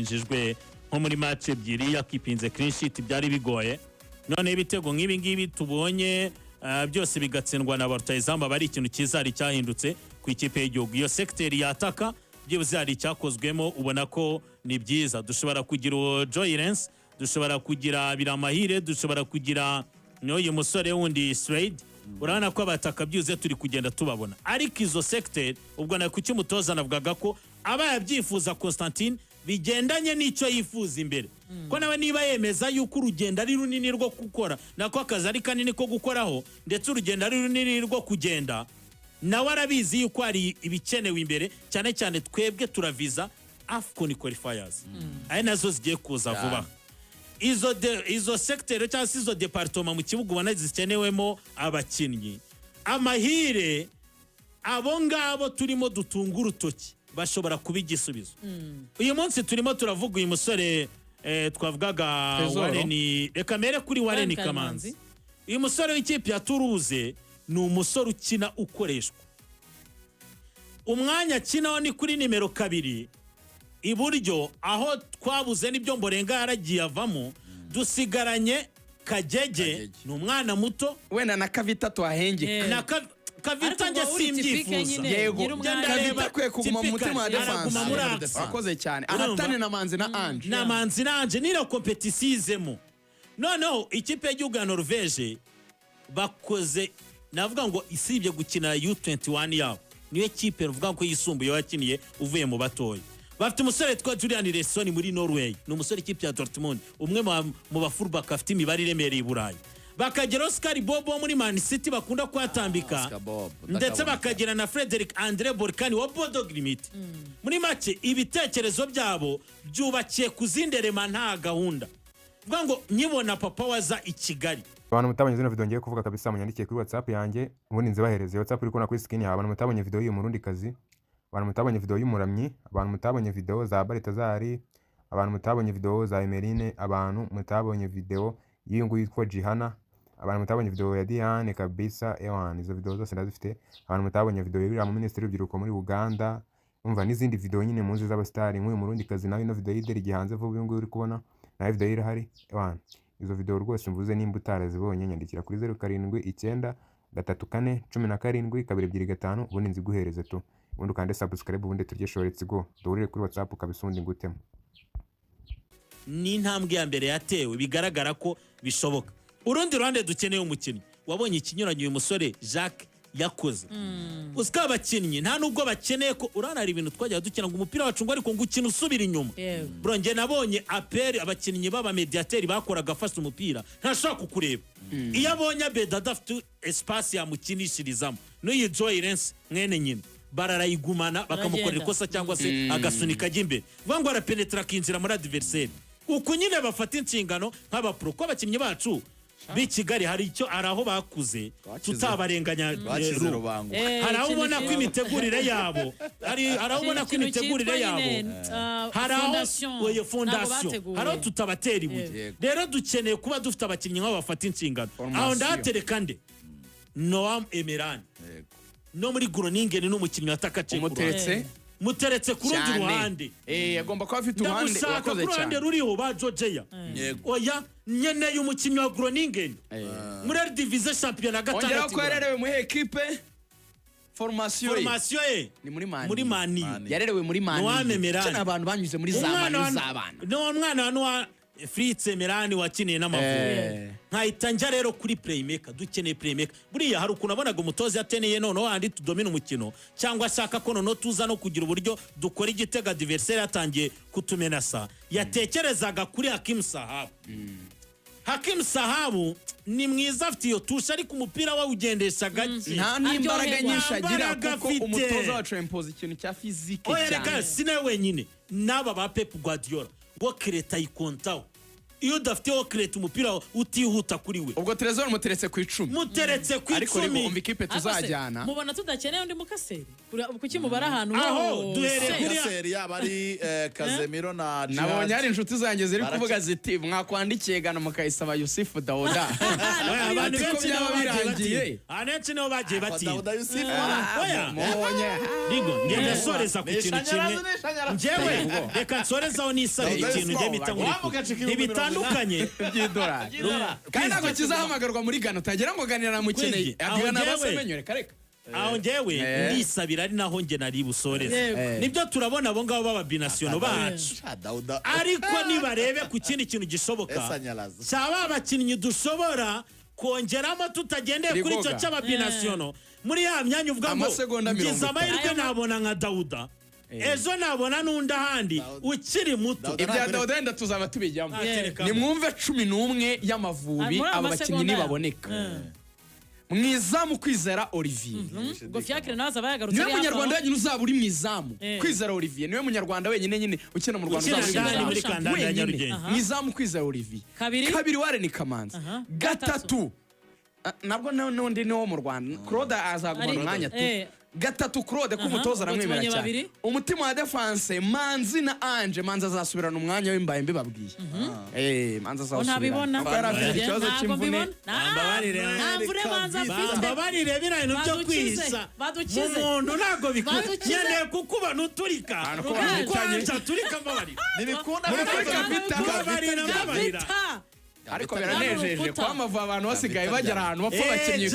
yinjijwe nko muri match ebyiri yakipinze clean sheet byari bigoye none ibitego nk'ibi ngibi tubonye byose bigatsindwa na barutayizamba bari ikintu kizari cyahindutse ku ikipe y'igihugu iyo secteur yataka byibuze hari cyakozwemo ubona ko ni byiza dushobora kugira Joylens dushobora kugira Biramahire dushobora kugira n'uyu musore wundi Straight urabona ko abataka byuze turi kugenda tubabona ariko izo secteur ubwo na kuki umutoza navugaga ko aba yabyifuza Constantine bigendanye n'icyo yifuza imbere ko nawe niba yemeza yuko urugendo ari runini rwo gukora nako akazi ari kanini ko gukoraho ndetse urugendo ari runini rwo kugenda nawe arabizi yuko ari ibikenewe imbere cyane cyane twebwe turaviza AFCON qualifiers ari nazo zigiye kuza vuba izo secteur cyangwa izo departement mu kibuga ubona zikenewemo abakinnyi amahire abo ngabo turimo dutunga urutoki bashobora kuba igisubizo uyu munsi turimo turavuga uyu musore twavugaga Wareni reka mere kuri Wareni Kamanzi uyu musore w'ikipe ya Toulouse ni umusore ukina ukoreshwa umwanya akinaho ni kuri nimero 2 iburyo aho twabuze n'ibyo Mborenga yaragiye avamo dusigaranye Kagege ni umwana muto wena na Kavita twahenge na Kavita nge simbyifuza yego Kavita kwe kuguma mu mutima wa defense akoze cyane ahatane na Manzi na Ange nira competition izemo noneho ikipe y'igihugu ya Norvège bakoze navuga ngo isibye gukina U21 yabo niyo kipe ruvuga ko yisumbuye wakiniye uvuye mu batoyi bafite umusore twa Julian Lesson muri Norway ni umusore ikipe ya Dortmund umwe mu bafurba afite imibare iremereye i Burayi bakagera Oscar Bobo muri Man City bakunda kwatambika ndetse bakagera na Frederick Andre Borkani wa Bodo Glimit muri make ibitekerezo byabo byubakiye kuzinderema nta gahunda vuga ngo nyibona papa waza i Kigali abantu mutabonye zino video ngiye kuvuga kabisa munyandikiye kuri WhatsApp yanjye ubundi nzibahereze WhatsApp uri kubona kuri screen yawe abantu mutabonye video y'uyu murundi kazi abantu mutabonye video y'umuramyi abantu mutabonye video za Baritazari abantu mutabonye video za Emerine abantu mutabonye video y'ingu yitwa Jihana abantu mutabonye video ya Diane kabisa ewan izo video zose ndazifite abantu mutabonye video y'ira mu ministry y'urubyiruko muri Uganda umva n'izindi video nyine munzi z'abastari nk'uyu murundi kazi nawe no video y'ideri gihanze vuba uyu nguyu uri kubona na video irahari ewan izo video rwose mvuze nimba utarazibonye nyandikira kuri 07 9 3 4 17 ubundi nziguhereze tu ubundi kandi subscribe ubundi turye shoretse go dorire kuri WhatsApp kabisundi ngutema ni ntambwe ya mbere yatewe bigaragara ko bishoboka urundi ruhande dukeneye umukinnyi wabonye ikinyuranye uyu musore Jacques yakoze usika abakinnyi nta nubwo bakeneye ko urana ari ibintu twajya dukina ngo umupira wacu ngo ariko ngo ukina usubira inyuma bro nge nabonye aperi abakinnyi baba mediateri bakoraga fast umupira ntashaka kukureba iyo abonye Abeda adafite espace yamukinishirizamo n'uyi Joylens mwene nyine bararayigumana bakamukorera ikosa cyangwa se agasunika imbere vuga ngo arapenetra kinzira muri adversaire uko nyine bafata inshingano nk'abapro ko abakinnyi bacu b'Ikigali hari icyo araho bakuze tutabarenganya hari aho ubona ko imitegurire yabo hari aho ubona ko imitegurire yabo hari aho fondation hari aho tutabatera ibuye rero dukeneye kuba dufite abakinnyi nk'abo bafata inshingano aho ndatereka nde Noam Emerani no muri Groningen n'umukinnyi wataka umuteretse muteretse ku rundi ruhande agomba kuba afite uruhande wakoze cyane ruriho ba Georgia oya nyene y'umukinnyi wa Groningen muri division champion na gatatu ongera ko yarerewe mu equipe formation ni muri Mani yarerewe muri Mani cyane abantu banyuze muri zamani z'abana no mwana wa Fritz Emerani wakiniye n'Amavubi nkahita njya rero kuri playmaker dukeneye playmaker buriya hari ukuntu abonaga umutoza yateneye none wandi tudomina umukino cyangwa ashaka ko none tuza no kugira uburyo dukora igitega adversaire yatangiye kutumenasa yatekerezaga kuri Hakim Sahabu ni mwiza afite iyo tusha ariko umupira wa ugendesha gake nta n'imbaraga nyinshi agira kuko umutoza wacu impose ikintu cya physique cyane sina wenyine naba ba Pep Guardiola ngo kreta ikontaho iyo udafite wo create umupira utihuta kuri we ubwo Trezor muteretse ku 10 muteretse ku 10 ariko umva ikipe tuzajyana mubona tudakeneye undi mukaseri kuki mubara ahantu aho duhere kuri Kaseri yabari Kazemiro na Jihad nabonye ari inshuti zanjye ziri kuvuga ziti mwakwandikiye gana mukayisaba Yusufu Dauda abantu ko benshi byaba birangiye anetse no bagiye bati Dauda Yusufu oya mubonye Digo ngende soreza ku kintu kimwe njyewe reka nsorezaho nisabira ikintu ngiye bita muri ibitandukanye by'idolari kandi ntabwo kizahamagarwa muri Ghana utagira ngo ganira namukeneye abigana basemenyo reka aho njyewe ndisabira ari naho nge nari busoreze nibyo turabona abo ngabo b'ababinasiono bacu ariko nibarebe ku kindi kintu gishoboka cyaba abakinnyi dushobora kongeramo tutagendeye kuri icyo cy'ababinasiono muri ya myanya uvuga ngo ngize amahirwe nabona nka Dauda ejo nabona n'undi ahandi ukiri muto ibya Dauda wenda tuzaba tubijyamo nimwumve 11 y'Amavubi aba bakinnyi nibaboneka mwizamu Kwizera Olivier ngo Fiacre naza bayagarutse niwe munyarwanda wenyine uzaba uri mwizamu Kwizera Olivier niwe munyarwanda wenyine nyine ukina mu Rwanda uzaba muri kandanda ya Nyarugenge mwizamu Kwizera Olivier kabiri Warren Kamanzi gatatu nabwo n'undi ni wo mu Rwanda Claude azaguma umwanya tu gatatu Claude kumutoza aramwemera cyane umutima wa defense Manzi na Ange Manzi azasubirana umwanya w'imbaye mbibabwiye Manzi azasubirana ntabibona ikibazo cy'imvune mbabarire birayino byo kwisa umuntu ntago bikunye kukuba nuturika kwanja turika mbabarira nibikunda mbabarira ariko biranejeje kwa Amavubi abantu basigaye bagera ahantu bapfa bakinnye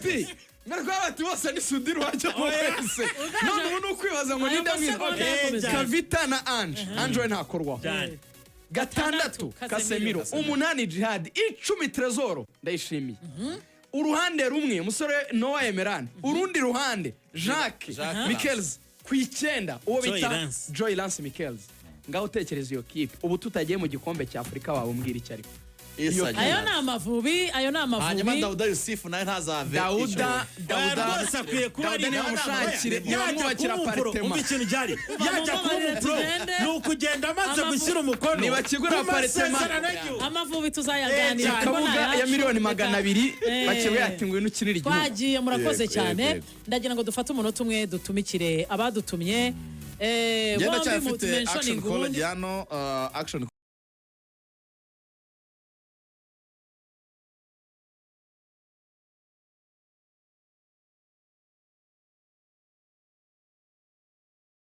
pe Merkwabati bose ni Sudiri wajya wese none ubu nukwibaza ngo ninde mwiza Kavita na Ange ntakorwa gatandatu Kasemiro 8 Jihad 10 Trezor ndayishimiye uruhande rumwe musore Noah Emeran urundi ruhande Jacques Michels ku 9 uwo bita Joy Lance Michels ngaho tekereza iyo kipe ubu tutagiye mu gikombe cya Afrika wabumbwira icyo ariko ayo ni Amavubi hanyuma Dauda Yusufu nawe ntazave Dauda rwose akwiye kuba ari nibamushakire nibamwubakira apartema ikintu ryari yajya kuba umupro ni ukugenda amaze gushyira umukono nibakigura apartema Amavubi tuzayaganira kabuga ya miliyoni 200 bakiwe yatinguye n'ukinira igihugu twagiye murakoze cyane ndagira ngo dufate umunota umwe dutumikire abadutumye Genda cyafite action call Diano action